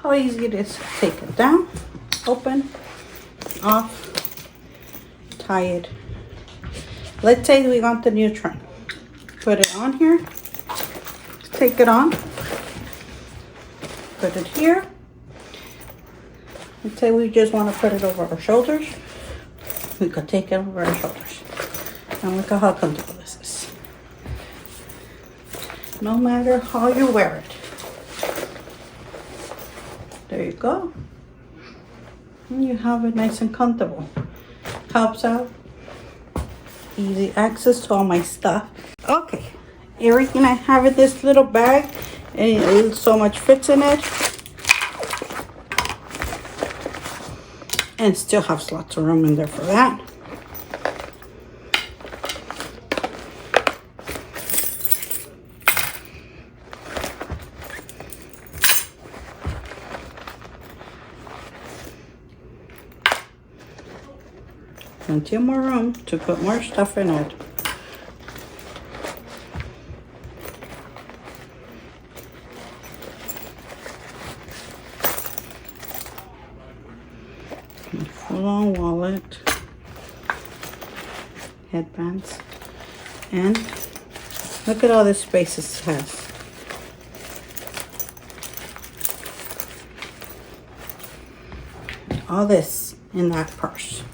how easy it is to take it down, open, off, tie it. Let's say we want the new trend. Put it on here, take it on, put it here. Let's say we just want to put it over our shoulders. We could take it over our shoulders. And look at how comfortable this is. No matter how you wear it. There you go. And you have it nice and comfortable. Helps out. Easy access to all my stuff. Okay. Everything I have in this little bag. And so much fits in it. And still have lots of room in there for that. Plenty more room to put more stuff in it. Full-on wallet, headbands, and look at all the spaces it has. All this in that purse.